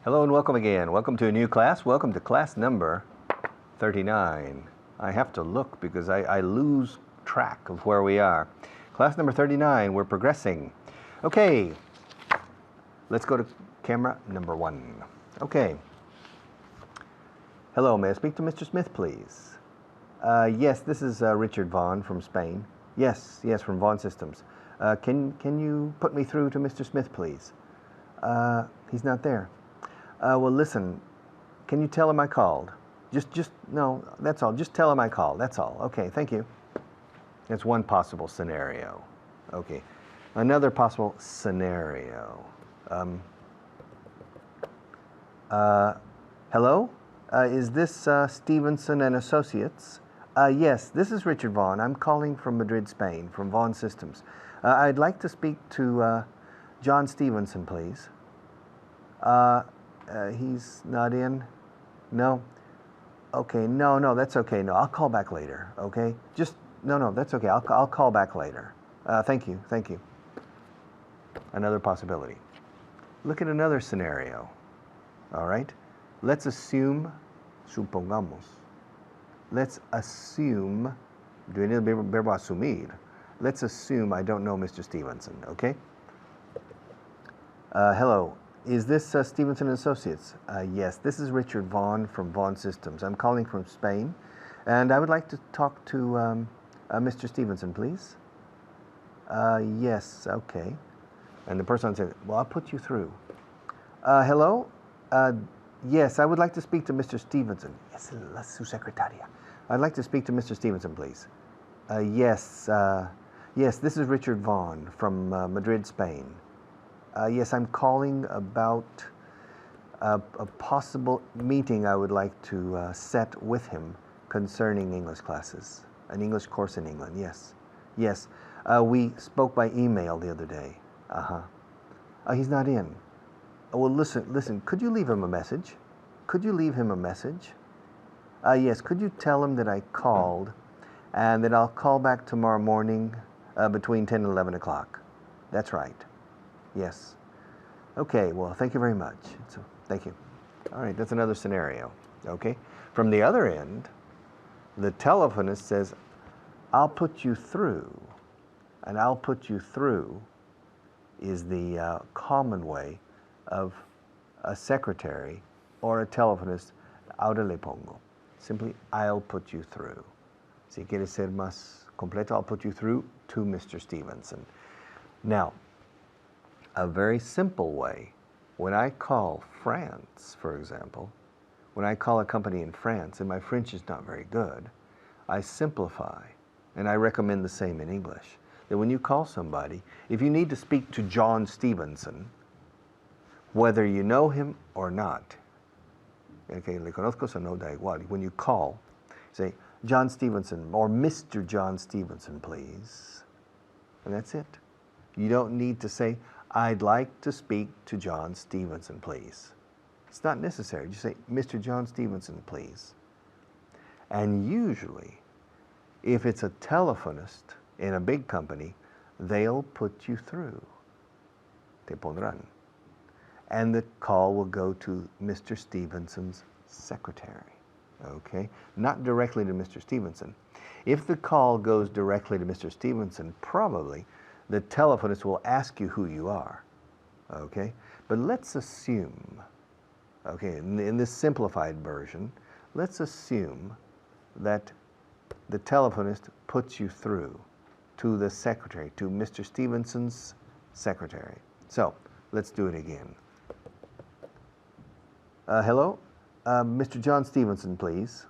Hello and welcome again. Welcome to a new class. Welcome to class number 39. I have to look because I lose track of where we are. Class number 39, we're progressing. Okay, let's go to camera number 1. Okay. Hello, may I speak to Mr. Smith, please? Yes, this is Richard Vaughn from Spain. Yes, from Vaughn Systems. Can you put me through to Mr. Smith, please? He's not there. Well, listen, can you tell him I called? No, that's all. Just tell him I called. That's all. Okay, thank you. That's one possible scenario. Okay, another possible scenario. Hello? Is this Stevenson and Associates? Yes, this is Richard Vaughn. I'm calling from Madrid, Spain, from Vaughn Systems. I'd like to speak to John Stevenson, please. He's not in? No? Okay, no, that's okay. No, I'll call back later, okay? No, that's okay. I'll call back later. Thank you. Another possibility. Look at another scenario, all right? Let's assume, supongamos. Let's assume, viene el verbo asumir. Let's assume I don't know Mr. Stevenson, okay? Hello. Is this Stevenson & Associates? Yes, this is Richard Vaughn from Vaughn Systems. I'm calling from Spain, and I would like to talk to Mr. Stevenson, please. Yes, okay. And the person said, well, I'll put you through. Hello? Yes, I would like to speak to Mr. Stevenson. Yes, su secretaria. I'd like to speak to Mr. Stevenson, please. Yes, this is Richard Vaughn from Madrid, Spain. Yes, I'm calling about a possible meeting I would like to set with him concerning English classes, an English course in England, yes. We spoke by email the other day. He's not in. Well, listen, could you leave him a message? Yes, could you tell him that I called and that I'll call back tomorrow morning between 10 and 11 o'clock? That's right. Yes. Okay, well, thank you very much. Thank you. All right, that's another scenario, okay? From the other end, the telephonist says, I'll put you through. And I'll put you through is the common way of a secretary or a telephonist, ahora le pongo. Simply, I'll put you through. Si quieres ser más completo, I'll put you through to Mr. Stevenson. Now, a very simple way, when I call France, for example, when I call a company in France and my French is not very good, I simplify, and I recommend the same in English, that when you call somebody, if you need to speak to John Stevenson, whether you know him or not, okay, le conozco, so no da igual. When you call, say, John Stevenson, or Mr. John Stevenson, please. And that's it. You don't need to say, I'd like to speak to John Stevenson, please. It's not necessary. Just say, Mr. John Stevenson, please. And usually, if it's a telephonist in a big company, they'll put you through. Te pondrán. And the call will go to Mr. Stevenson's secretary, okay? Not directly to Mr. Stevenson. If the call goes directly to Mr. Stevenson, probably the telephonist will ask you who you are, okay? But let's assume, okay, in this simplified version, let's assume that the telephonist puts you through to the secretary, to Mr. Stevenson's secretary. So, let's do it again. Hello? Mr. John Stevenson, please.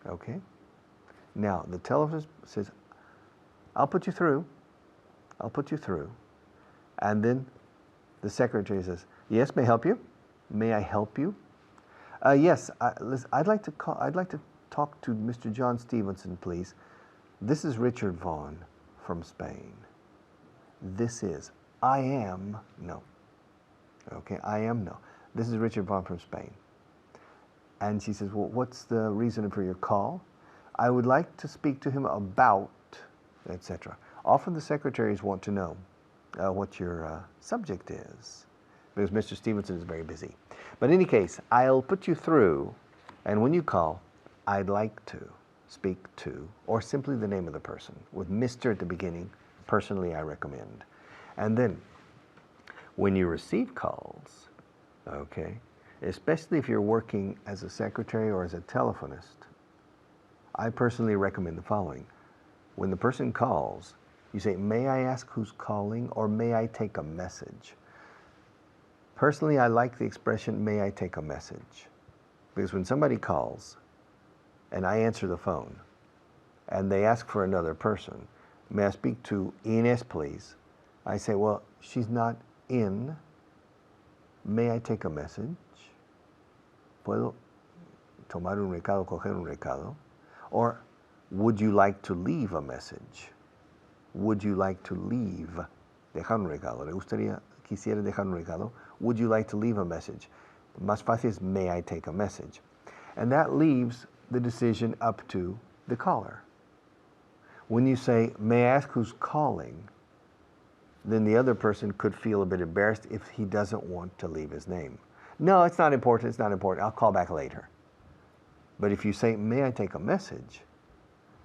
Okay. Now, the telephonist says, I'll put you through. And then the secretary says, yes, may I help you? May I help you? Yes, I'd like to talk to Mr. John Stevenson, please. This is Richard Vaughn from Spain. This is, I am, no. Okay, I am, no. This is Richard Vaughn from Spain. And she says, well, what's the reason for your call? I would like to speak to him about, etc. Often the secretaries want to know what your subject is. because Mr. Stevenson is very busy. But in any case, I'll put you through, and when you call, I'd like to speak to, or simply the name of the person, with Mr. at the beginning, personally I recommend. And then, when you receive calls, okay, especially if you're working as a secretary or as a telephonist, I personally recommend the following. When the person calls, you say, may I ask who's calling, or may I take a message? Personally, I like the expression, may I take a message? Because when somebody calls, and I answer the phone, and they ask for another person, may I speak to Inés, please? I say, well, she's not in. May I take a message? ¿Puedo tomar un recado, coger un recado? Or, would you like to leave a message? Would you like to leave? Dejar un recado. ¿Le gustaría, quisiera dejar un recado? Would you like to leave a message? Más fácil es, may I take a message? And that leaves the decision up to the caller. When you say, may I ask who's calling? Then the other person could feel a bit embarrassed if he doesn't want to leave his name. No, it's not important, it's not important. I'll call back later. But if you say, may I take a message?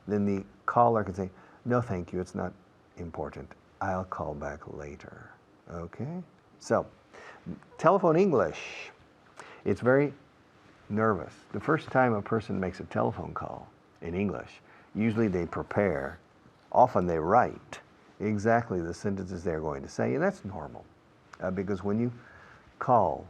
Then the caller can say, no, thank you, it's not important. I'll call back later. Okay? So, telephone English. It's very nervous. The first time a person makes a telephone call in English, usually they prepare. Often they write exactly the sentences they're going to say, and that's normal. Because when you call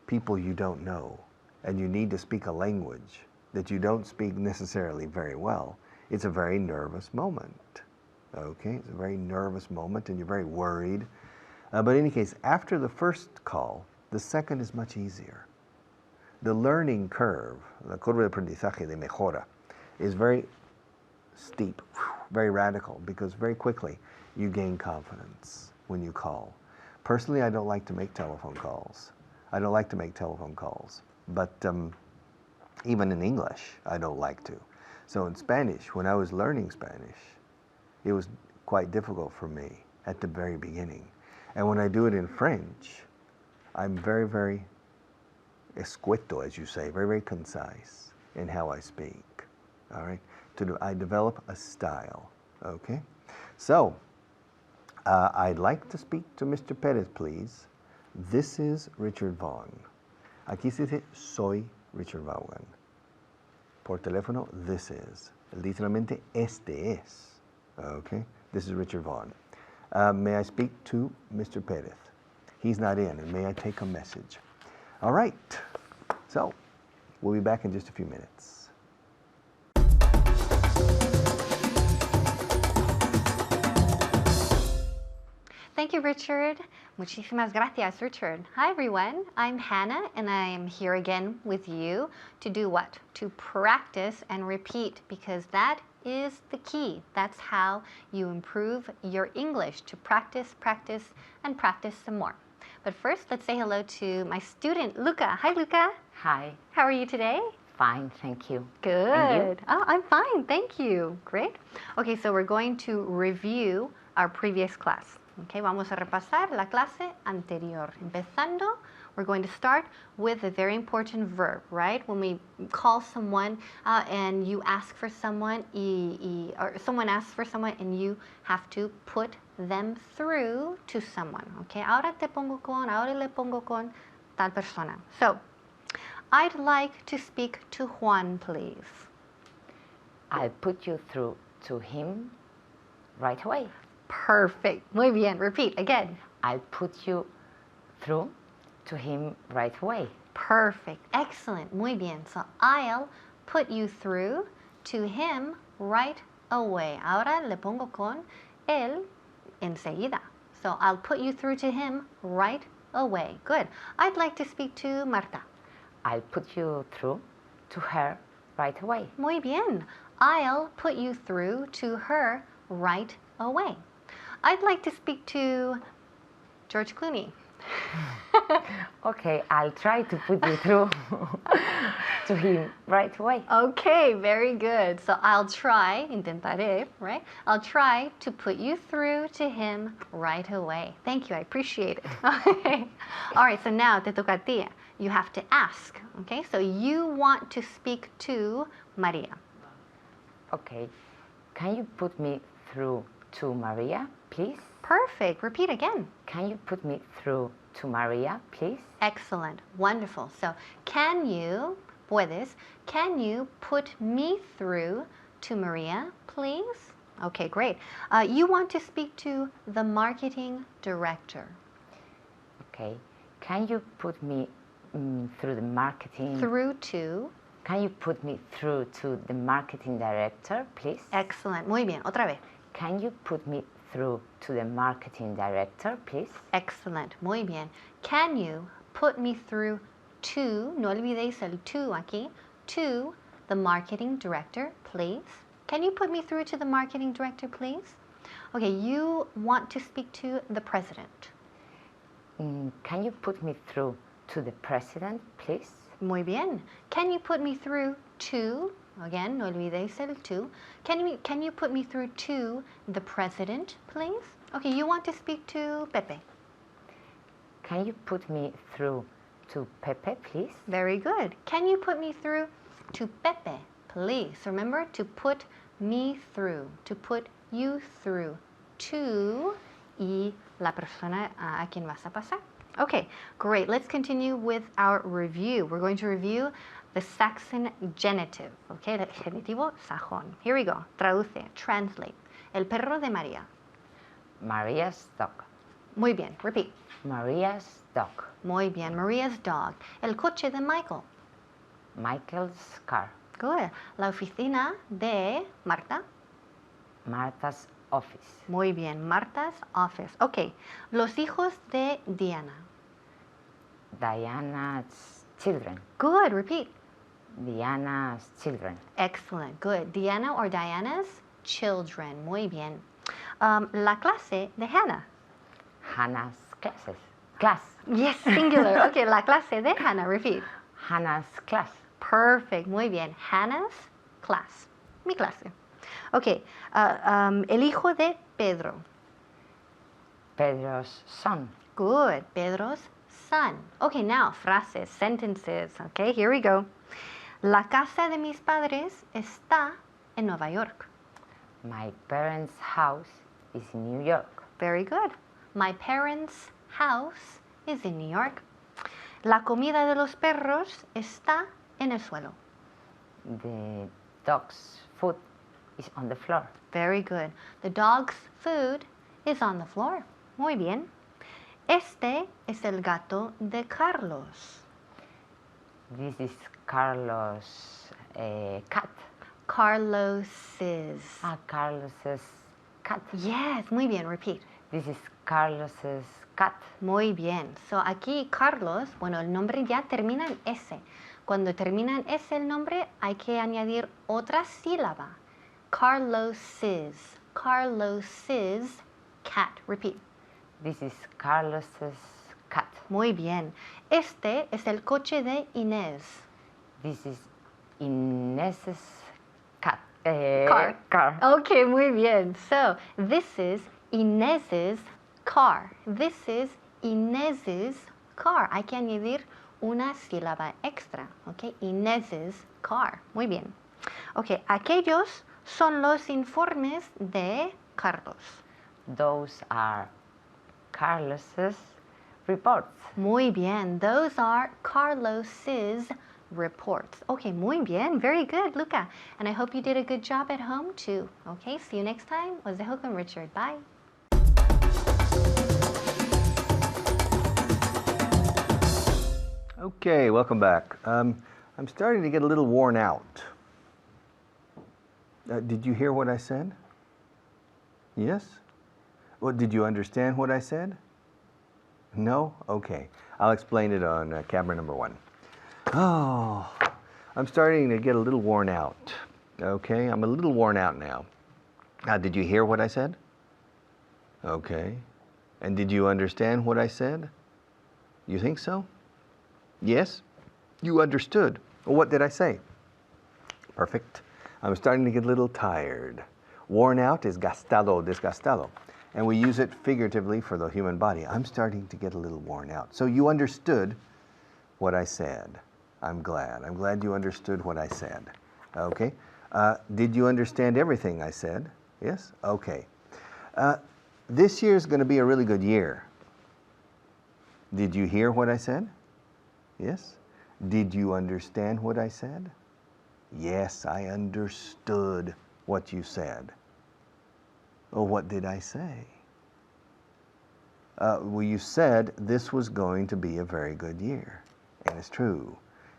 people you don't know, and you need to speak a language that you don't speak necessarily very well, it's a very nervous moment. Okay, it's a very nervous moment, and you're very worried. But in any case, after the first call, the second is much easier. The learning curve, la curva de aprendizaje de mejora, is very steep, very radical, because very quickly you gain confidence when you call. Personally, I don't like to make telephone calls. But even in English, I don't like to. So in Spanish, when I was learning Spanish, it was quite difficult for me at the very beginning. And when I do it in French, I'm very, very escueto, as you say, very, very concise in how I speak. All right? I develop a style. Okay? So, I'd like to speak to Mr. Perez, please. This is Richard Vaughn. Aquí se dice, soy Richard Vaughan. Por teléfono, this is. Literalmente, este es. Okay? This is Richard Vaughn. May I speak to Mr. Perez? He's not in, and may I take a message? All right. So, we'll be back in just a few minutes. Thank you, Richard. Muchísimas gracias, Richard. Hi, everyone. I'm Hannah, and I am here again with you to do what? To practice and repeat, because that is the key. That's how you improve your English, to practice, practice, and practice some more. But first, let's say hello to my student, Luca. Hi, Luca. Hi. How are you today? Fine, thank you. Good. And you? Oh, I'm fine, thank you. Great. Okay, so we're going to review our previous class. Okay, vamos a repasar la clase anterior. Empezando, we're going to start with a very important verb, right? When we call someone and you ask for someone, or someone asks for someone and you have to put them through to someone. Okay, ahora te pongo con, ahora le pongo con tal persona. So, I'd like to speak to Juan, please. I'll put you through to him right away. Perfect. Muy bien. Repeat again. I'll put you through to him right away. Perfect. Excellent. Muy bien. So I'll put you through to him right away. Ahora le pongo con él enseguida. So I'll put you through to him right away. Good. I'd like to speak to Marta. I'll put you through to her right away. Muy bien. I'll put you through to her right away. I'd like to speak to George Clooney. Okay, I'll try to put you through to him right away. Okay, very good. So I'll try, intentaré, right? I'll try to put you through to him right away. Thank you, I appreciate it. Okay. All right, so now te toca a ti. You have to ask, okay? So you want to speak to Maria. Okay, can you put me through to Maria, please? Perfect. Repeat again. Can you put me through to Maria, please? Excellent. Wonderful. So puedes, can you put me through to Maria, please? Okay, great. You want to speak to the marketing director. Okay, can you put me through the marketing? Through to. Can you put me through to the marketing director, please? Excellent. Muy bien. Otra vez. Can you put me through to the marketing director, please? Excellent. Muy bien. Can you put me through to, no olvidéis el to aquí, to the marketing director, please? Can you put me through to the marketing director, please? Okay, you want to speak to the president. Can you put me through to the president, please? Muy bien. Can you put me through to, again, no olvidéis el to, can you put me through to the president, please? Okay, you want to speak to Pepe. Can you put me through to Pepe, please? Very good. Can you put me through to Pepe, please? Remember, to put me through, to put you through to y la persona a quien vas a pasar. Okay, great. Let's continue with our review. We're going to review the Saxon genitive, okay, el genitivo sajón. Here we go. Traduce, translate. El perro de María. Maria's dog. Muy bien. Repeat. Maria's dog. Muy bien. Maria's dog. El coche de Michael. Michael's car. Good. La oficina de Marta. Martha's office. Muy bien. Marta's office. Okay. Los hijos de Diana. Diana's children. Good. Repeat. Diana's children. Excellent. Good. Diana or Diana's children. Muy bien. La clase de Hannah. Hannah's classes. Class. Yes, singular. Okay, la clase de Hannah. Repeat. Hannah's class. Perfect. Muy bien. Hannah's class. Mi clase. Okay. El hijo de Pedro. Pedro's son. Good. Pedro's son. Okay, now frases, sentences. Okay, here we go. La casa de mis padres está en Nueva York. My parents' house is in New York. Very good. My parents' house is in New York. La comida de los perros está en el suelo. The dog's food is on the floor. Very good. The dog's food is on the floor. Muy bien. Este es el gato de Carlos. This is Carlos' cat. Carlos's. Carlos's cat. Yes, muy bien. Repeat. This is Carlos's cat. Muy bien. So aquí Carlos, bueno, el nombre ya termina en S. Cuando termina en S el nombre, hay que añadir otra sílaba. Carlos's. Carlos's cat. Repeat. This is Carlos's cat. Muy bien. Este es el coche de Inés. This is Inés's cat. Car. Okay, muy bien. So, this is Inés's car. This is Inés's car. Hay que añadir una sílaba extra. Okay, Inés's car. Muy bien. Okay, aquellos son los informes de Carlos. Those are Carlos's reports. Muy bien. Those are Carlos's reports. Okay, muy bien. Very good, Luca. And I hope you did a good job at home too. Okay, see you next time. Was the Hook and Richard. Bye. Okay, welcome back. I'm starting to get a little worn out. Did you hear what I said? Yes? Well, did you understand what I said? No? Okay. I'll explain it on camera number 1. Oh, I'm starting to get a little worn out. Okay, I'm a little worn out now. Did you hear what I said? Okay. And did you understand what I said? You think so? Yes? You understood. Well, what did I say? Perfect. I'm starting to get a little tired. Worn out is gastado, desgastado. And we use it figuratively for the human body. I'm starting to get a little worn out. So you understood what I said. I'm glad. I'm glad you understood what I said. Okay. Did you understand everything I said? Yes? Okay. This year is going to be a really good year. Did you hear what I said? Yes? Did you understand what I said? Yes, I understood what you said. Well, what did I say? Well, you said this was going to be a very good year. And it's true.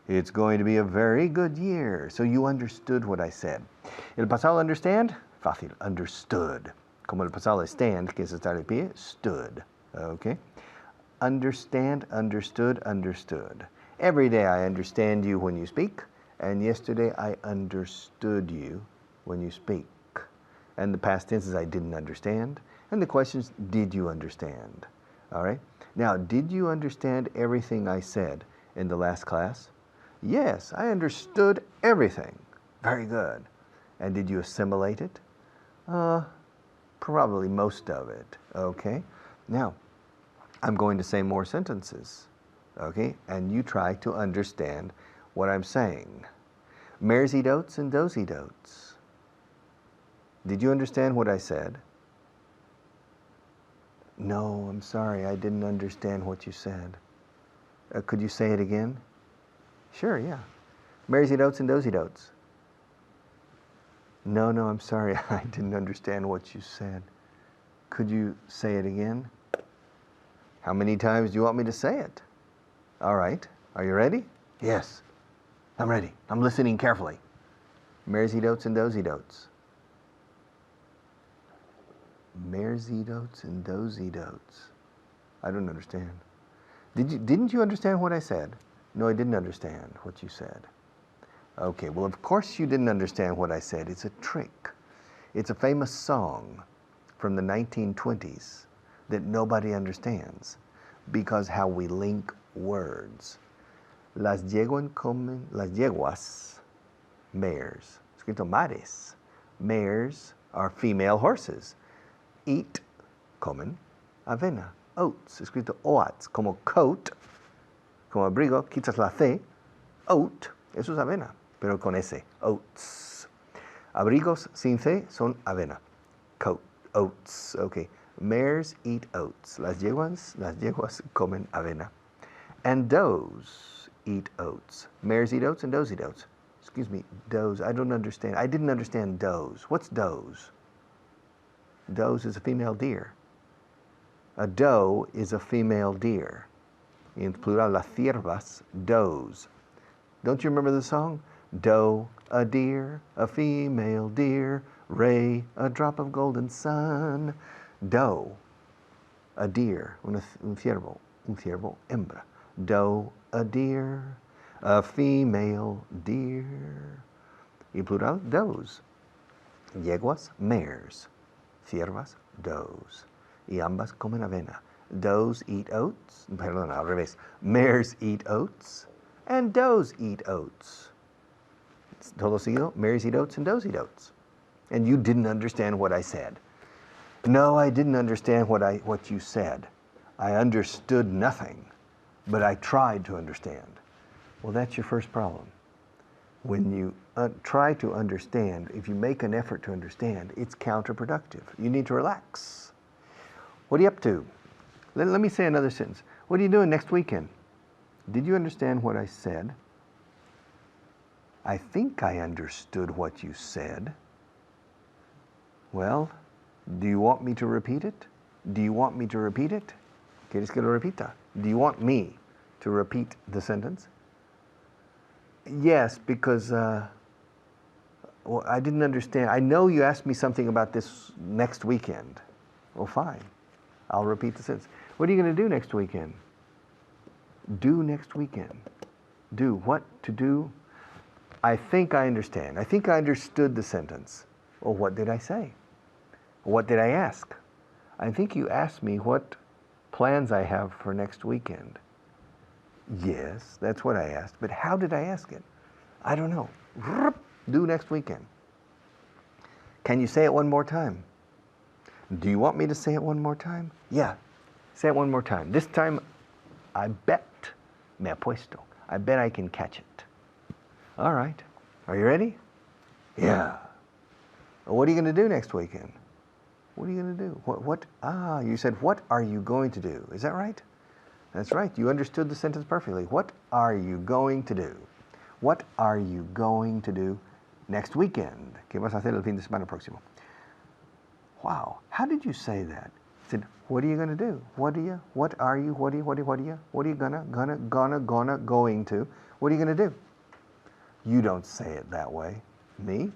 It's going to be a very good year. So you understood what I said. El pasado understand? Fácil. Understood. Como el pasado stand, que es estar de pie, stood. Okay? Understand, understood, understood. Every day I understand you when you speak, and yesterday I understood you when you speak. And the past tense is I didn't understand, and the question is, did you understand? All right? Now, did you understand everything I said in the last class? Yes, I understood everything. Very good. And did you assimilate it? Probably most of it. Okay? Now, I'm going to say more sentences. Okay? And you try to understand what I'm saying. Maresy dotes and dozy dotes. Did you understand what I said? No, I'm sorry, I didn't understand what you said. Could you say it again? Sure, yeah. Maresy dotes and dozy dotes. No, I'm sorry, I didn't understand what you said. Could you say it again? How many times do you want me to say it? All right, are you ready? Yes, I'm ready. I'm listening carefully. Maresy dotes and dozy dotes. Maresy dotes and dozy dotes. I don't understand. Didn't you understand what I said? No, I didn't understand what you said. Okay, well, of course you didn't understand what I said. It's a trick. It's a famous song from the 1920s that nobody understands because how we link words. Las yeguas, mares, escrito mares. Mares are female horses. Eat, comen, avena, oats, escrito oats, como coat, como abrigo, quitas la C, oat, eso es avena, pero con S, oats. Abrigos sin C son avena, coat, oats, okay. Mares eat oats. Las yeguas comen avena. And does eat oats. Mares eat oats and does eat oats. Excuse me, does, I don't understand. I didn't understand does. What's does? Does is a female deer. A doe is a female deer. In plural, las ciervas, does. Don't you remember the song? Doe, a deer, a female deer, ray, a drop of golden sun. Doe, a deer, un ciervo, hembra. Doe, a deer, a female deer. In plural, does. Yeguas, mares. Ciervas, does. Y ambas comen avena. Does eat oats. Perdón, al revés. Mares eat oats. And does eat oats. Todo seguido, mares eat oats and does eat oats. And you didn't understand what I said. No, I didn't understand what you said. I understood nothing, but I tried to understand. Well, that's your first problem. When you try to understand, if you make an effort to understand, it's counterproductive. You need to relax. What are you up to? Let me say another sentence. What are you doing next weekend? Did you understand what I said? I think I understood what you said. Well, do you want me to repeat it? Do you want me to repeat it? ¿Quieres que lo repita? Do you want me to repeat the sentence? Yes, because well, I didn't understand. I know you asked me something about this next weekend. Well, fine. I'll repeat the sentence. What are you going to do next weekend? Do next weekend. Do. What to do? I think I understand. I think I understood the sentence. Well, what did I say? What did I ask? I think you asked me what plans I have for next weekend. Yes, that's what I asked. But how did I ask it? I don't know. Due next weekend. Can you say it one more time? Do you want me to say it one more time? Yeah. Say it one more time. This time, I bet, me apuesto, I bet I can catch it. All right. Are you ready? Yeah. What are you going to do next weekend? What are you going to do? You said, what are you going to do? Is that right? That's right. You understood the sentence perfectly. What are you going to do? What are you going to do next weekend? ¿Qué vas a hacer el fin de semana próximo? Wow. How did you say that? You said, what are you going to do? What are you going to? What are you going to do? You don't say it that way. Me?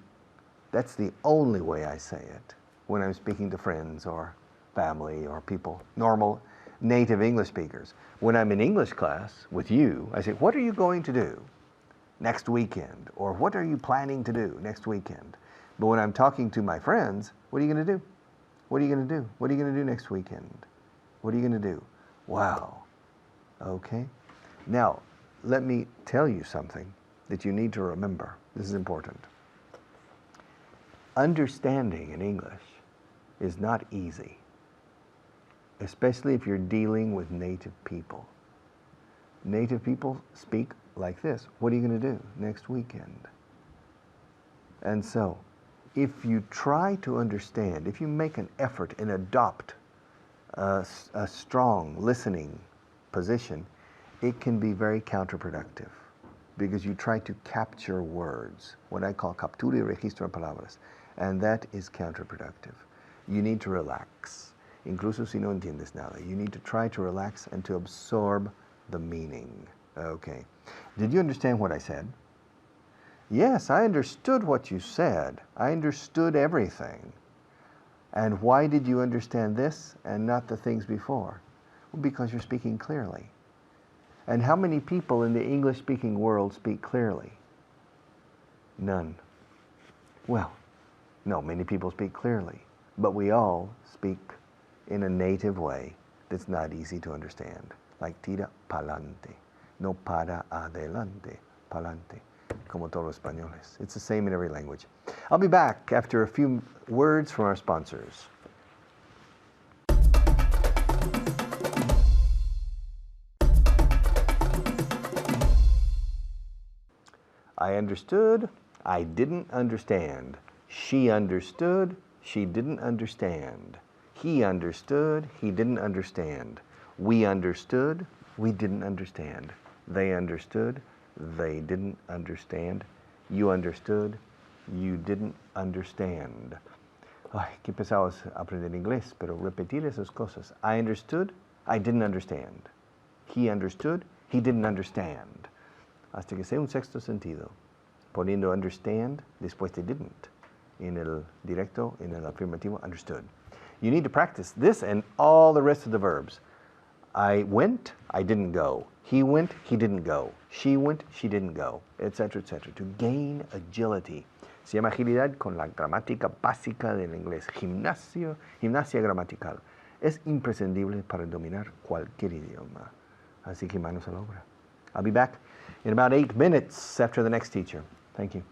That's the only way I say it when I'm speaking to friends or family or people, normal native English speakers. When I'm in English class with you, I say, what are you going to do next weekend? Or what are you planning to do next weekend? But when I'm talking to my friends, what are you going to do? What are you going to do? What are you going to do next weekend? What are you going to do? Wow. Okay. Now, let me tell you something that you need to remember. This is important. Understanding in English is not easy, especially if you're dealing with native people. Native people speak like this. What are you going to do next weekend? And so, if you try to understand, if you make an effort and adopt a strong listening position, it can be very counterproductive because you try to capture words, what I call captura y registro de palabras, and that is counterproductive. You need to relax. Incluso si no entiendes nada. You need to try to relax and to absorb the meaning. Okay. Did you understand what I said? Yes, I understood what you said. I understood everything. And why did you understand this and not the things before? Well, because you're speaking clearly. And how many people in the English-speaking world speak clearly? None. Well, no, many people speak clearly, but we all speak in a native way that's not easy to understand, like tira pa'lante, no para adelante, pa'lante, como todos los españoles. It's the same in every language. I'll be back after a few words from our sponsors. I understood, I didn't understand. She understood, she didn't understand. He understood, he didn't understand. We understood, we didn't understand. They understood, they didn't understand. You understood, you didn't understand. Ay, qué pesado es aprender inglés, pero repetir esas cosas. I understood, I didn't understand. He understood, he didn't understand. Hasta que sea un sexto sentido, poniendo understand después de didn't. In el directo, in el afirmativo, understood. You need to practice this and all the rest of the verbs. I went, I didn't go. He went, he didn't go. She went, she didn't go, etc., etc. To gain agility. Se llama agilidad con la gramática básica del inglés. Gimnasia gramatical. Es imprescindible para dominar cualquier idioma. Así que manos a la obra. I'll be back in about 8 minutes after the next teacher. Thank you.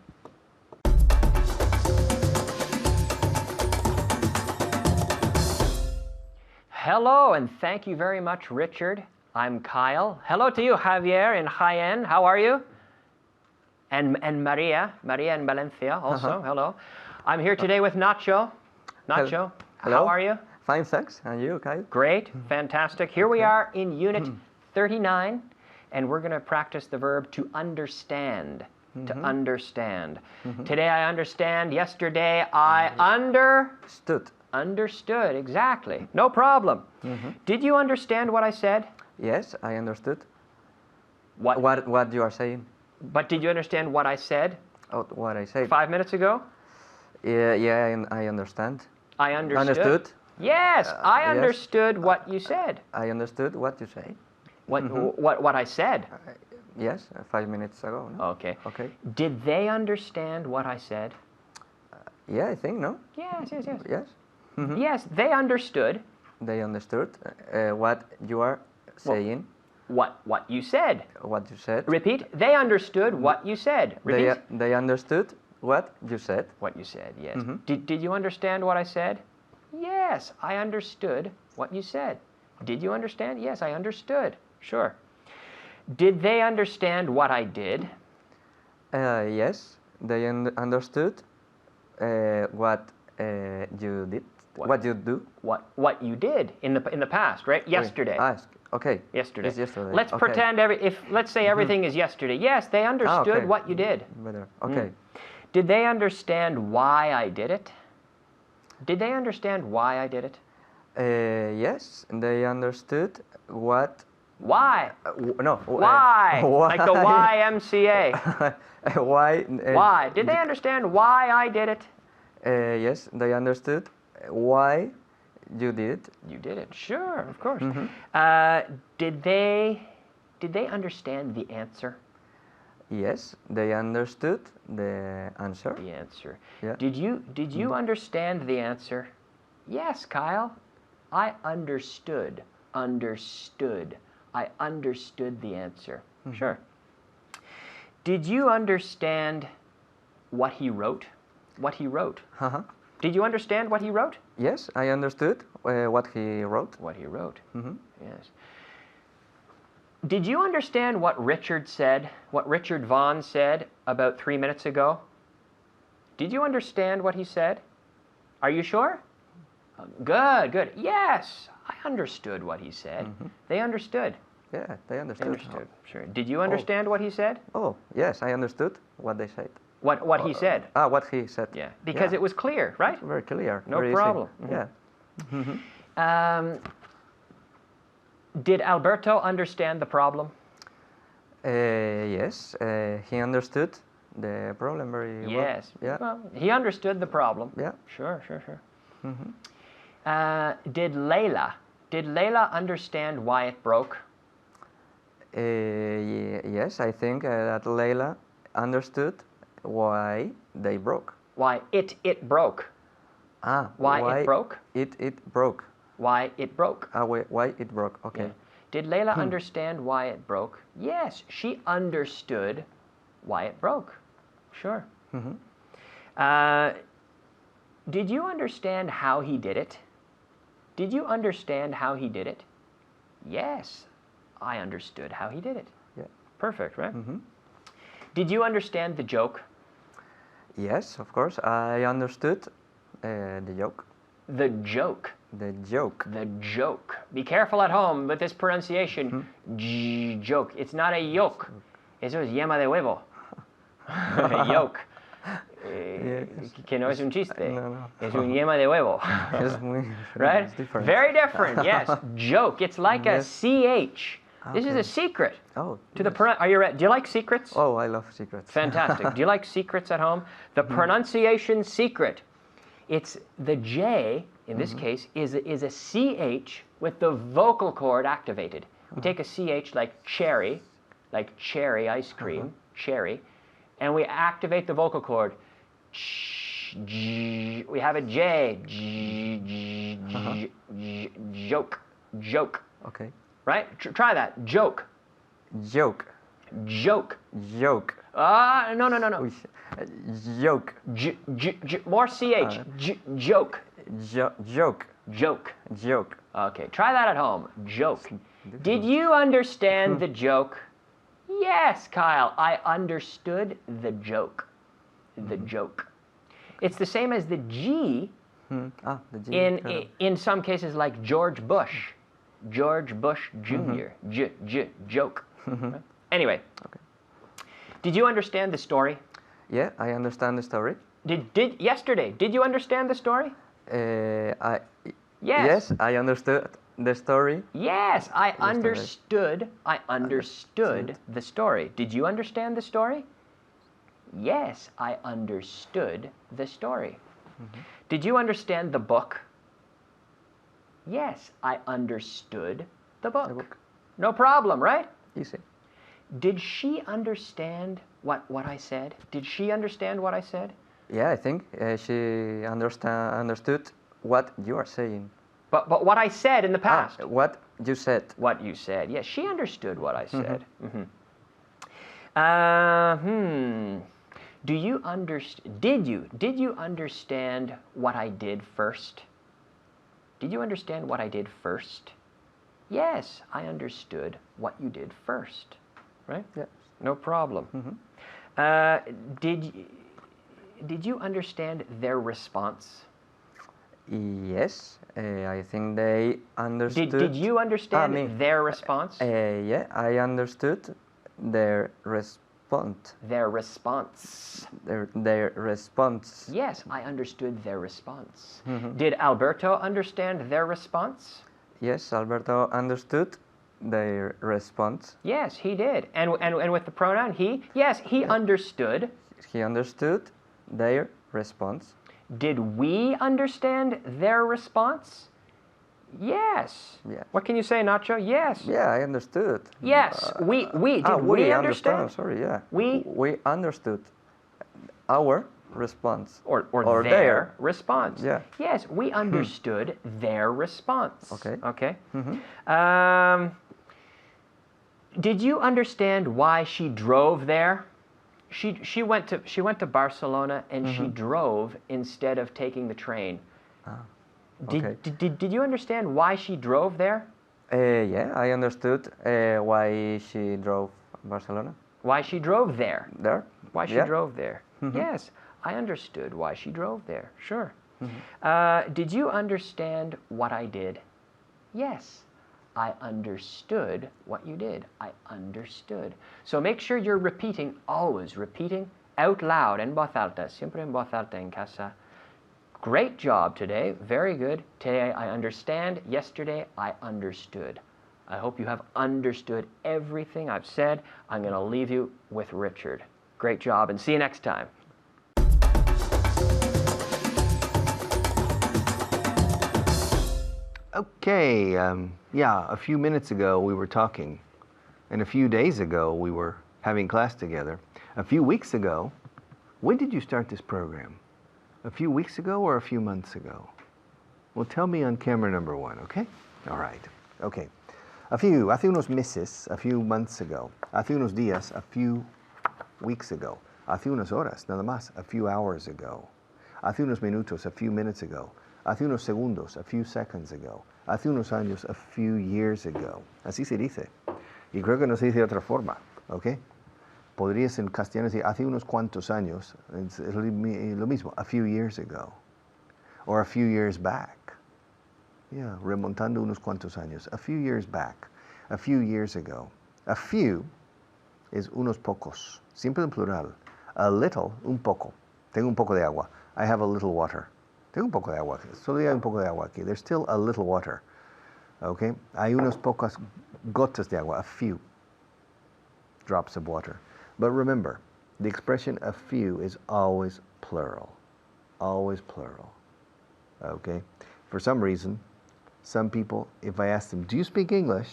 Hello, and thank you very much, Richard. I'm Kyle. Hello to you, Javier in Jaén. How are you? And Maria in Valencia also. Hello. I'm here today with Nacho. Nacho, Hello. how are you? Fine, thanks. And you, Kyle? Great, fantastic. Here we are in Unit 39, and we're going to practice the verb to understand. To understand. Today I understand. Yesterday I Understood, exactly. No problem. Did you understand what I said? Yes, I understood. What you are saying? But did you understand what I said? Oh, what I said. 5 minutes ago? Yeah, I understand. I understood. Understood? Yes, I yes. understood what you said. I understood what you say. What I said? Yes, 5 minutes ago. No? Okay. Okay. Did they understand what I said? Yeah, I think, no? Yes. Yes. Yes, they understood. They understood what you are saying. What you said. What you said. Repeat. They understood what you said. Repeat. They understood what you said. What you said, yes. Did you understand what I said? Yes, I understood what you said. Did you understand? Yes, I understood. Sure. Did they understand what I did? Yes, they understood what you did. What you do. What you did in the past, right? Yesterday. Ask. Okay. Yesterday. It's yesterday. Let's okay. pretend let's say everything is yesterday. Yes, they understood okay. what you did. Better. Okay. Did they understand why I did it? Did they understand why I did it? Yes, they understood what. Why? No. Why? Like the YMCA. Why? Why? Did they understand why I did it? Yes, they understood why you did it. You did it. Sure, of course. Did they understand the answer? Yes, they understood the answer. The answer. Yeah. Did you understand the answer? Yes, Kyle. I understood. Understood. I understood the answer. Sure. Did you understand what he wrote? What he wrote? Did you understand what he wrote? Yes, I understood what he wrote. What he wrote. Yes. Did you understand what Richard said? What Richard Vaughn said about 3 minutes ago? Did you understand what he said? Are you sure? Good, good. Yes, I understood what he said. They understood. Yeah, they understood. They understood. Sure. Did you understand what he said? Oh, yes, I understood what they said. What he said? What he said. Yeah, because it was clear, right? Very clear. No very problem. Easy. Yeah. Did Alberto understand the problem? Yes, he understood the problem very well. Yes. Yeah. Well, he understood the problem. Yeah. Sure. Did Layla understand why it broke? Yes, I think that Layla understood why they broke. Why it broke? Why it broke? It broke. Why it broke? Why it broke? Okay. Yeah. Did Layla understand why it broke? Yes, she understood why it broke. Sure. Did you understand how he did it? Did you understand how he did it? Yes, I understood how he did it. Yeah. Perfect, right? Did you understand the joke? Yes, of course. I understood the joke. The joke. The joke. The joke. Be careful at home with this pronunciation. Joke. It's not a yolk. Eso es yema de huevo. Yolk. Que no es un chiste. No. Es un yema de huevo. It's muy, Right? it's different. Very different, yes. Joke. It's like a CH. This is a secret. Oh. To the are you ready? Do you like secrets? Oh, I love secrets. Fantastic. Do you like secrets at home? The pronunciation secret. It's the J, in this case, is a CH with the vocal cord activated. We take a CH like cherry ice cream, cherry, and we activate the vocal cord. We have a J, joke, joke. Okay. Right? Try that. Joke. Joke. Joke. Joke. No. Joke. More CH. Joke. Joke. Joke. Joke. Okay, try that at home. Joke. Did you understand the joke? Yes, Kyle, I understood the joke. The joke. It's the same as the G, The G. in some cases like George Bush. George Bush Jr. Joke. Anyway. Okay. Did you understand the story? Yeah, I understand the story. Yesterday, did you understand the story? Yes, I understood the story. Yes, I understood the story. Did you understand the story? Yes, I understood the story. Did you understand the book? Yes, I understood the book. No problem, right? Easy. Did she understand what I said? Did she understand what I said? Yeah, I think she understood what you are saying. But what I said in the past. What you said. What you said. Yes, she understood what I said. Do you did you understand what I did first? Did you understand what I did first? Yes, I understood what you did first. Right? Yes. No problem. Did you understand their response? Yes, I think they understood. Did you understand their response? Yeah, I understood their response. Their response. Their response. Yes, I understood their response. Did Alberto understand their response? Yes, Alberto understood their response. Yes, he did. And with the pronoun he? Yes, he understood. He understood their response. Did we understand their response? Yes. Yes. What can you say, Nacho? Yes. Yeah, I understood. Yes. We we understand? Sorry, yeah. We understood our response. Or their their response. Yeah. Yes, we understood their response. Okay. Okay. Did you understand why she drove there? She went to Barcelona and she drove instead of taking the train. Okay. Did you understand why she drove there? Yeah, I understood why she drove Barcelona. Why she drove there? There. Why she Yeah. drove there? Yes, I understood why she drove there. Sure. Did you understand what I did? Yes, I understood what you did. I understood. So make sure you're repeating, always repeating out loud, en voz alta, siempre en voz alta en casa. Great job today. Very good. Today I understand. Yesterday I understood. I hope you have understood everything I've said. I'm going to leave you with Richard. Great job and see you next time. Okay, yeah, a few minutes ago we were talking, and a few days ago we were having class together. A few weeks ago, when did you start this program? A few weeks ago or a few months ago? Well, tell me on camera number one, okay? All right, okay. Hace unos meses, a few months ago. Hace unos días, a few weeks ago. Hace unas horas, nada más, a few hours ago. Hace unos minutos, a few minutes ago. Hace unos segundos, a few seconds ago. Hace unos años, a few years ago. Así se dice. Y creo que no se dice de otra forma, ¿ok? Podrías en castellano decir, hace unos cuantos años, es lo mismo, a few years ago. Or a few years back. Yeah, remontando unos cuantos años. A few years back. A few years ago. A few es unos pocos. Siempre en plural. A little, un poco. Tengo un poco de agua. I have a little water. Tengo un poco de agua. Solo hay un poco de agua aquí. There's still a little water. Okay? Hay unas pocas gotas de agua. A few drops of water. But remember, the expression a few is always plural. Always plural. Okay? For some reason, some people, if I ask them, do you speak English?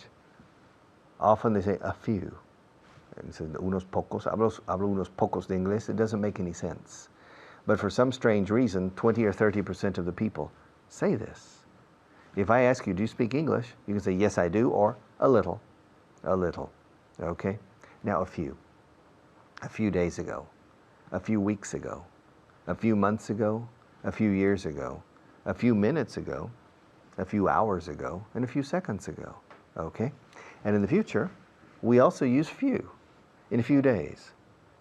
Often they say a few. And say unos pocos. Hablo unos pocos de inglés. It doesn't make any sense. But for some strange reason, 20 or 30% of the people say this. If I ask you, do you speak English? You can say, yes, I do, or a little. A little. Okay? Now, a few. A few days ago. A few weeks ago. A few months ago. A few years ago. A few minutes ago. A few hours ago. And a few seconds ago. Okay? And in the future, we also use few. In a few days.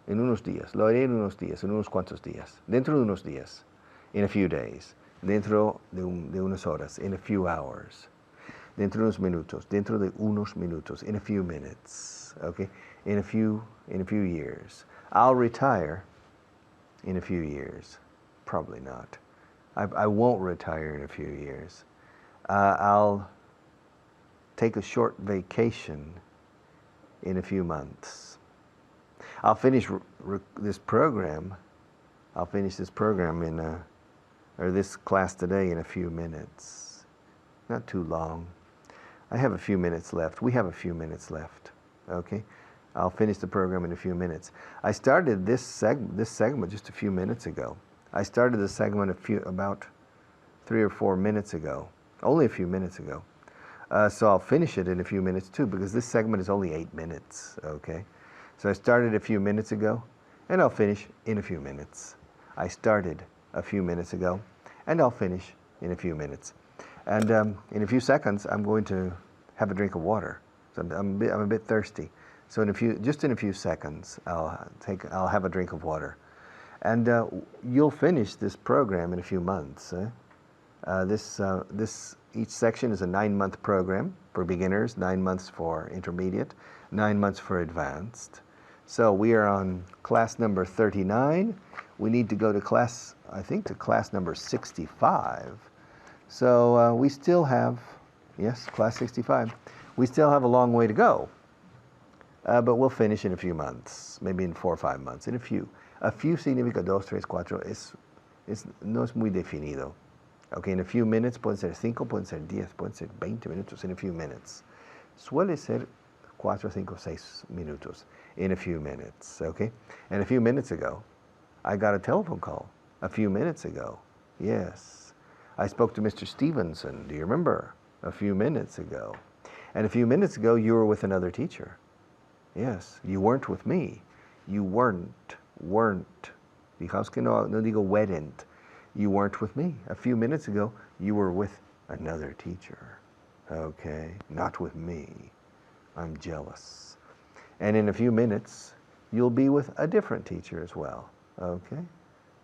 En unos días, lo haré en unos días, en unos cuantos días, dentro de unos días, in a few days, dentro de unas horas, in a few hours, dentro de unos minutos, dentro de unos minutos, in a few minutes, okay, in a few years. I'll retire in a few years, probably not. I won't retire in a few years. I'll take a short vacation in a few months. I'll finish this program. I'll finish this program or this class today in a few minutes. Not too long. I have a few minutes left. We have a few minutes left. Okay, I'll finish the program in a few minutes. I started this segment just a few minutes ago. I started this segment about 3 or 4 minutes ago. Only a few minutes ago. So I'll finish it in a few minutes too, because this segment is only 8 minutes, okay? So I started a few minutes ago, and I'll finish in a few minutes. I started a few minutes ago, and I'll finish in a few minutes. And in a few seconds, I'm going to have a drink of water. So I'm a bit thirsty. So just in a few seconds, I'll have a drink of water. And you'll finish this program in a few months. Each section is a 9-month program for beginners, 9 months for intermediate, 9 months for advanced. So we are on class number 39. We need to go to class number 65. So we still have, yes, class 65. We still have a long way to go. But we'll finish in a few months, maybe in 4 or 5 months. In a few. A few significa 2, 3, 4. No es muy definido. Okay, in a few minutes, pueden ser 5, pueden ser 10, pueden ser 20 minutos in a few minutes. Suele ser 4, 5, 6 minutos in a few minutes, okay? And a few minutes ago, I got a telephone call. A few minutes ago, yes. I spoke to Mr. Stevenson, do you remember? A few minutes ago. And a few minutes ago, you were with another teacher. Yes, you weren't with me. You weren't. Fijaos que no digo weren't. You weren't with me. A few minutes ago, you were with another teacher. Okay, not with me. I'm jealous. And in a few minutes, you'll be with a different teacher as well. Okay?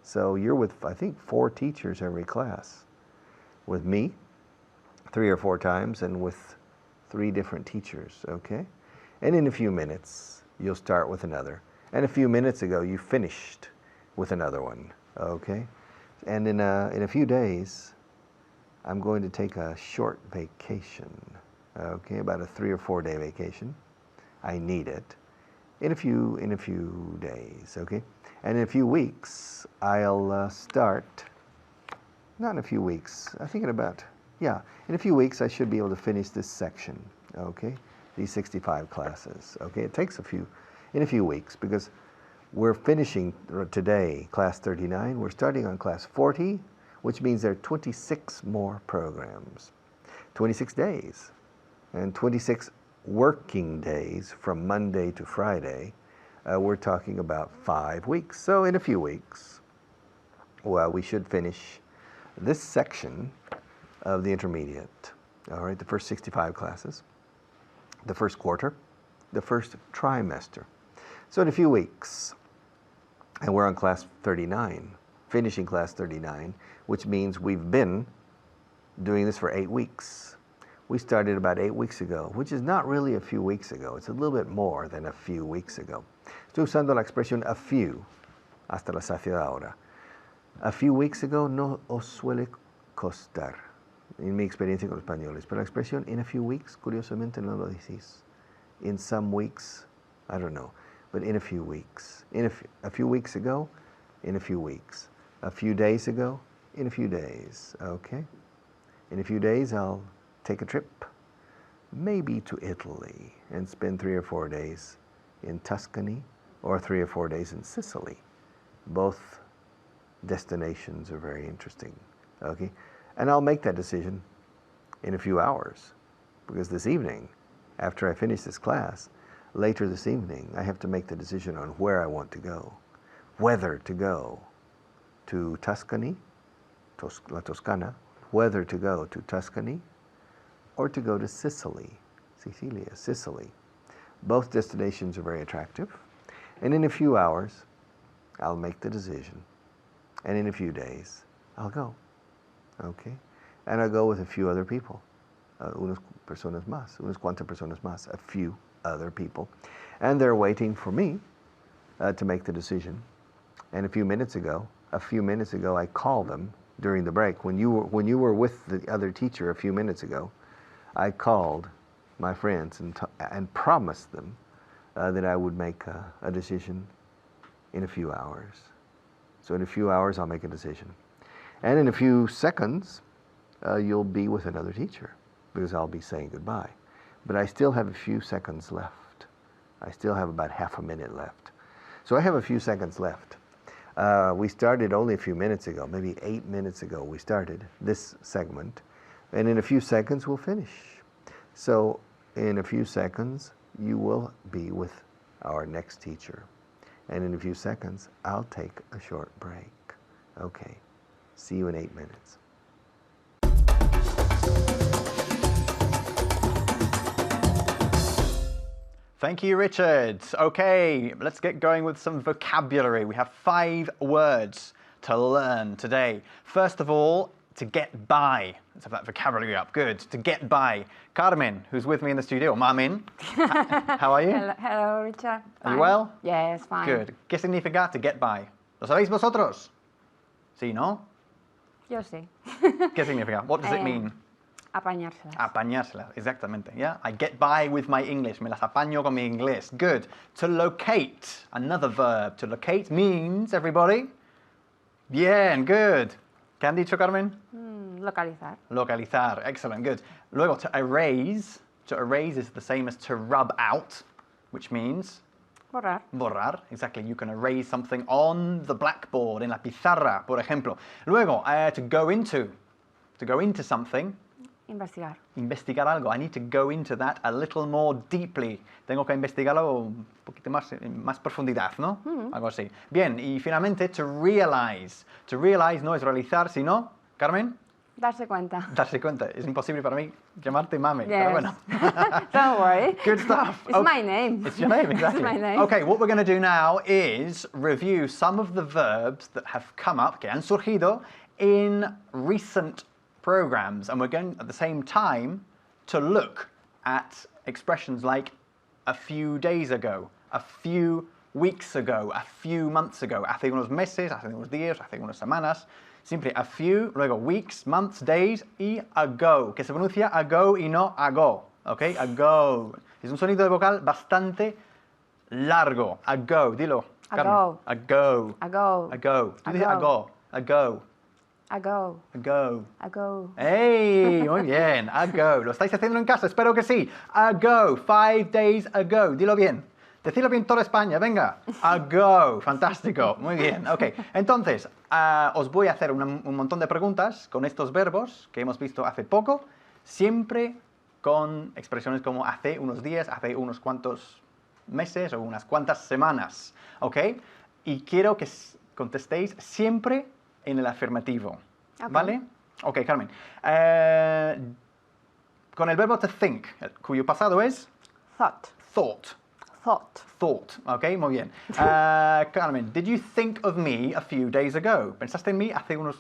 So you're with, I think, 4 teachers every class. With me, 3 or 4 times, and with 3 different teachers. Okay? And in a few minutes, you'll start with another. And a few minutes ago, you finished with another one. Okay? And in a few days, I'm going to take a short vacation. Okay, about a 3 or 4 day vacation. I need it. In a few days. Okay, and in a few weeks, I'll start. Not in a few weeks. I think in a few weeks, I should be able to finish this section. Okay, these 65 classes. Okay, it takes in a few weeks, because we're finishing today, class 39. We're starting on class 40, which means there are 26 more programs. 26 days. And 26 working days from Monday to Friday. We're talking about 5 weeks. So in a few weeks, well, we should finish this section of the intermediate. All right, the first 65 classes, the first quarter, the first trimester. So in a few weeks, and we're on class 39, finishing class 39, which means we've been doing this for 8 weeks. We started about 8 weeks ago, which is not really a few weeks ago. It's a little bit more than a few weeks ago. Estoy usando la expresión a few, hasta la saciedad ahora. A few weeks ago no os suele costar, en mi experiencia con los españoles, pero la expresión in a few weeks, curiosamente no lo decís. In some weeks, I don't know. But in a few weeks. A few weeks ago, in a few weeks. A few days ago, in a few days. Okay? In a few days, I'll take a trip, maybe to Italy, and spend 3 or 4 days in Tuscany, or 3 or 4 days in Sicily. Both destinations are very interesting. Okay? And I'll make that decision in a few hours, because this evening, after I finish this class, later this evening, I have to make the decision on where I want to go, whether to go to Tuscany, La Toscana, whether to go to Tuscany, or to go to Sicily, Sicily. Both destinations are very attractive, and in a few hours, I'll make the decision, and in a few days, I'll go, okay? And I'll go with a few other people, unas cuantas personas más, a few other people, and they're waiting for me to make the decision. And a few minutes ago, I called them during the break. When you were with the other teacher a few minutes ago, I called my friends and promised them that I would make a decision in a few hours. So in a few hours, I'll make a decision. And in a few seconds, you'll be with another teacher, because I'll be saying goodbye. But I still have a few seconds left. I still have about half a minute left. So I have a few seconds left. We started only a few minutes ago, maybe 8 minutes ago we started this segment. And in a few seconds we'll finish. So in a few seconds, you will be with our next teacher. And in a few seconds, I'll take a short break. Okay, see you in 8 minutes. Thank you, Richard. Okay, let's get going with some vocabulary. We have 5 words to learn today. First of all, to get by. Let's have that vocabulary up. Good. To get by. Carmen, who's with me in the studio. Mamin, how are you? Hello, Richard. Are you well? Yes, fine. Good. ¿Qué significa to get by? ¿Lo sabéis vosotros? Sí, ¿no? Yo sí. ¿Qué significa? What does it mean? Apañárselas. Apañárselas, exactamente. Yeah, I get by with my English. Me las apaño con mi inglés. Good. To locate, another verb. To locate means, everybody? Bien, good. ¿Qué han dicho, Carmen? Localizar. Localizar, excellent, good. Luego, to erase is the same as to rub out, which means Borrar. borrar, exactly. You can erase something on the blackboard, en la pizarra, por ejemplo. Luego, to go into something. Investigar. Investigar algo. I need to go into that a little more deeply. Tengo que investigarlo un poquito más, en más profundidad, ¿no? Algo así. Bien, y finalmente, to realize. To realize no es realizar, sino, Carmen, Darse cuenta. darse cuenta. Es imposible para mí llamarte mami, Yes. pero bueno. Don't worry. Good stuff. It's my name. It's your name, exactly. It's my name. Okay, what we're going to do now is review some of the verbs that have come up, que han surgido, in recent programs, and we're going at the same time to look at expressions like a few days ago, a few weeks ago, a few months ago, hace unos meses, hace unos días, hace unas semanas. Simply a few, luego weeks, months, days y ago, que se pronuncia ago y no ago, ¿ok? Ago. Es un sonido de vocal bastante largo. Ago, dilo. Carmen. Ago. Ago. Ago. Ago. Tú dices Ago. ago. Ago. Ago. Ago. Ago. ¡Hey! Muy bien. Ago. ¿Lo estáis haciendo en casa? Espero que sí. Ago. 5 days ago. Dilo bien. Decirlo bien toda España. Venga. Ago. Fantástico. Muy bien. Ok. Entonces, os voy a hacer un montón de preguntas con estos verbos que hemos visto hace poco. Siempre con expresiones como hace unos días, hace unos cuantos meses o unas cuantas semanas. ¿Ok? Y quiero que contestéis siempre en el afirmativo, Ok. ¿vale? Ok, Carmen. Con el verbo to think, cuyo pasado es Thought. thought. Thought. Thought, ok, muy bien. Carmen, did you think of me a few days ago? ¿Pensaste en mí hace unos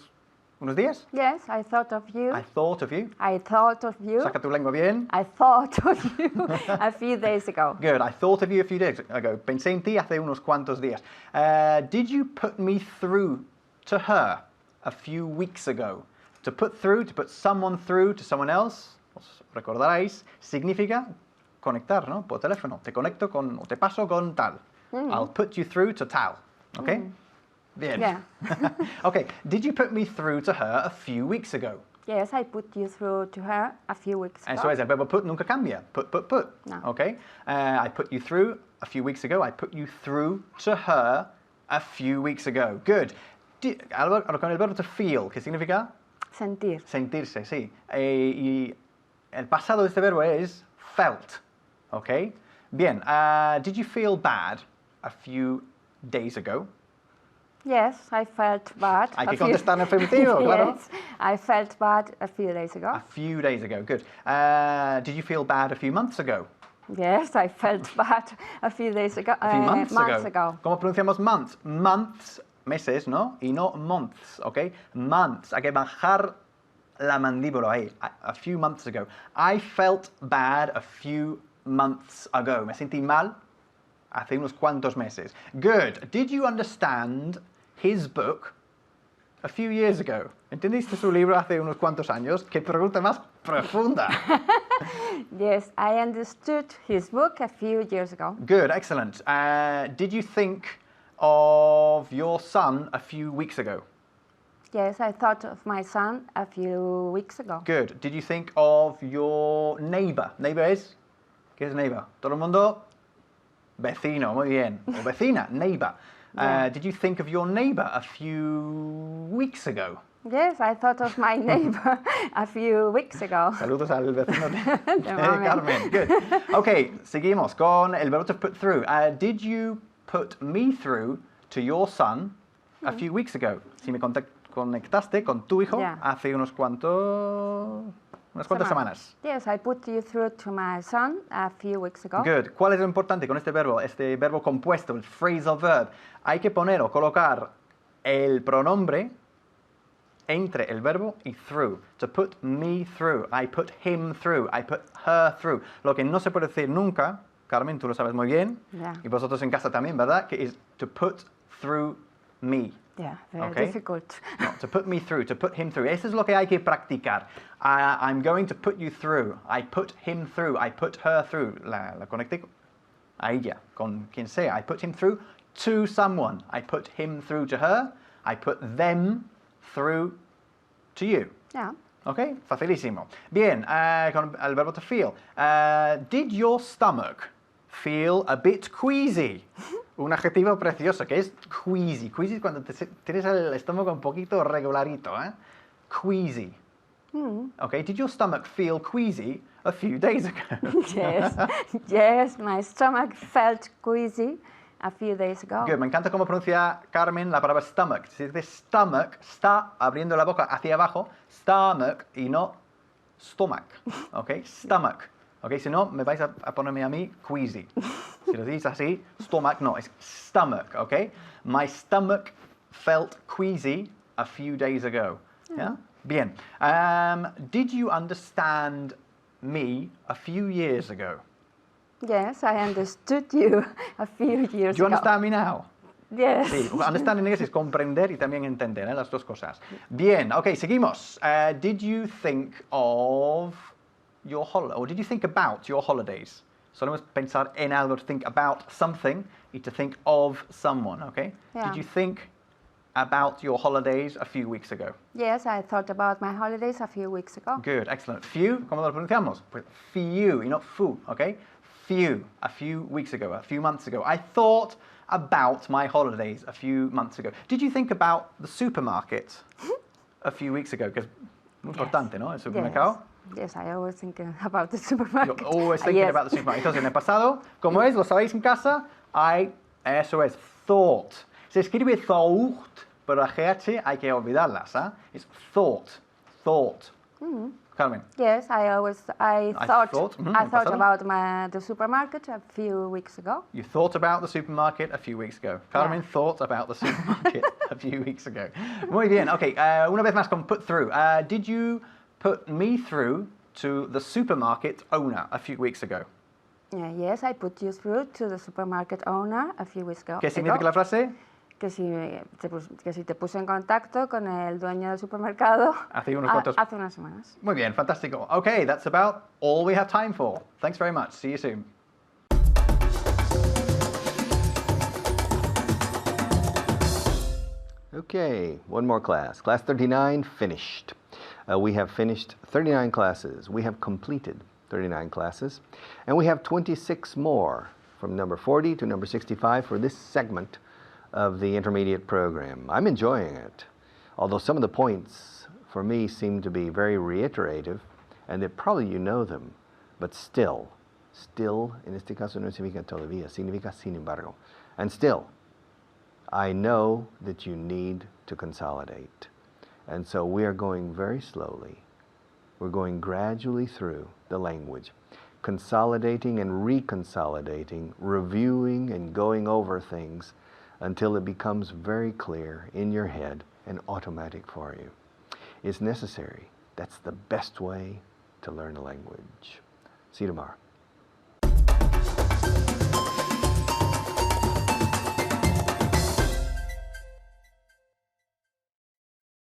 días? Yes, I thought of you. I thought of you. I thought of you. Saca tu lengua bien. I thought of you a few days ago. Good, I thought of you a few days ago. Pensé en ti hace unos cuantos días. Did you put me through to her a few weeks ago? To put through, to put someone through to someone else, os recordaréis, significa conectar, ¿no? Por teléfono. Te conecto con, o te paso con tal. I'll put you through to tal. ¿Ok? Bien. Yeah. Okay, did you put me through to her a few weeks ago? Yes, I put you through to her a few weeks ago. Eso es, el verbo put nunca cambia. Put. No. Okay? I put you through a few weeks ago. I put you through to her a few weeks ago. Good. Ahora con el verbo to feel, ¿qué significa? Sentir. Sentirse, sí. Y el pasado de este verbo es felt. ¿Ok? Bien. Did you feel bad a few days ago? Yes, I felt bad. Hay a que few- contestar en afirmativo, claro. Yes, I felt bad a few days ago. A few days ago, good. Did you feel bad a few months ago? Yes, I felt bad a few days ago. A few months ago. ¿Cómo pronunciamos months? Months, meses, ¿no? Y no months, ¿ok? Months, hay que bajar la mandíbula ahí. A few months ago. I felt bad a few months ago. Me sentí mal hace unos cuantos meses. Good. Did you understand his book a few years ago? ¿Entendiste su libro hace unos cuantos años? ¡Qué pregunta más profunda! Yes, I understood his book a few years ago. Good, excellent. Did you think of your son a few weeks ago? Yes, I thought of my son a few weeks ago. Good. Did you think of your neighbor? Neighbor es? ¿Qué es neighbor? ¿Todo el mundo? Vecino, muy bien. O vecina, neighbor. Yeah. Did you think of your neighbor a few weeks ago? Yes, I thought of my neighbor a few weeks ago. Saludos al vecino de Carmen. Carmen. Good. Okay, seguimos con el verbo to put through. Did you put me through to your son a few weeks ago? Si me conectaste con tu hijo Yeah. hace unas cuantas semanas. Yes, I put you through to my son a few weeks ago. Good. ¿Cuál es lo importante con este verbo compuesto, el phrasal verb? Hay que poner o colocar el pronombre entre el verbo y through. To put me through. I put him through. I put her through. Lo que no se puede decir nunca, Carmen, tú lo sabes muy bien, Yeah. y vosotros en casa también, ¿verdad? Que es to put through me. Yeah, very Okay. difficult. No, to put me through, to put him through. Eso es lo que hay que practicar. I'm going to put you through. I put him through. I put her through. La conecté a ella, con quien sea. I put him through to someone. I put him through to her. I put them through to you. Yeah. Ok, facilísimo. Bien, con el verbo to feel. Did your stomach feel a bit queasy? Un adjetivo precioso que es queasy. Queasy es cuando tienes el estómago un poquito regularito, ¿eh? Queasy. Okay, did your stomach feel queasy a few days ago? Yes, yes, my stomach felt queasy a few days ago. Good, me encanta cómo pronuncia Carmen la palabra stomach. Si dice stomach, está abriendo la boca hacia abajo, stomach y no stomach. Ok, stomach. Ok, si no, me vais a ponerme a mí queasy. Si lo dices así, stomach, no, es stomach. Ok, my stomach felt queasy a few days ago. Yeah? Bien. Did you understand me a few years ago? Yes, I understood you a few years Do you ago. understand me now? Yes. Sí, understand en inglés es comprender y también entender, ¿eh? Las dos cosas. Bien, ok, seguimos. Did you think of your holiday, or did you think about your holidays? Solemos pensar en algo, to think about something y to think of someone, ok? Yeah. Did you think about your holidays a few weeks ago? Yes, I thought about my holidays a few weeks ago. Good, excellent. Few, ¿cómo lo pronunciamos? Pues few y not fu, ok? Few, a few weeks ago, a few months ago. I thought about my holidays a few months ago. Did you think about the supermarket a few weeks ago? Because muy importante, ¿no? El supermercado. Yes, I always think about the supermarket. You're always thinking Yes. about the supermarket. Entonces, en el pasado, ¿cómo es? ¿Lo sabéis en casa? Eso es, thought. Se escribe thought, pero la GH hay que olvidarlas, ¿eh? It's thought, thought. Carmen. Yes, I thought pasado. about the supermarket a few weeks ago. You thought about the supermarket a few weeks ago. Carmen thought about the supermarket a few weeks ago. Muy bien, ok. Una vez más con put through. Did you put me through to the supermarket owner a few weeks ago? Yes, I put you through to the supermarket owner a few weeks ago. ¿Qué significa la frase? Que si te puse en contacto con el dueño del supermercado Hace unas semanas. Muy bien, fantástico. Okay, that's about all we have time for. Thanks very much. See you soon. Okay, one more class. Class 39 finished. We have finished 39 classes. We have completed 39 classes. And we have 26 more from number 40 to number 65 for this segment of the intermediate program. I'm enjoying it, although some of the points for me seem to be very reiterative and that probably you know them, but still, en este caso no significa todavía, significa sin embargo. And still, I know that you need to consolidate. And so we are going very slowly. We're going gradually through the language, consolidating and reconsolidating, reviewing and going over things until it becomes very clear in your head and automatic for you. It's necessary. That's the best way to learn a language. See you tomorrow.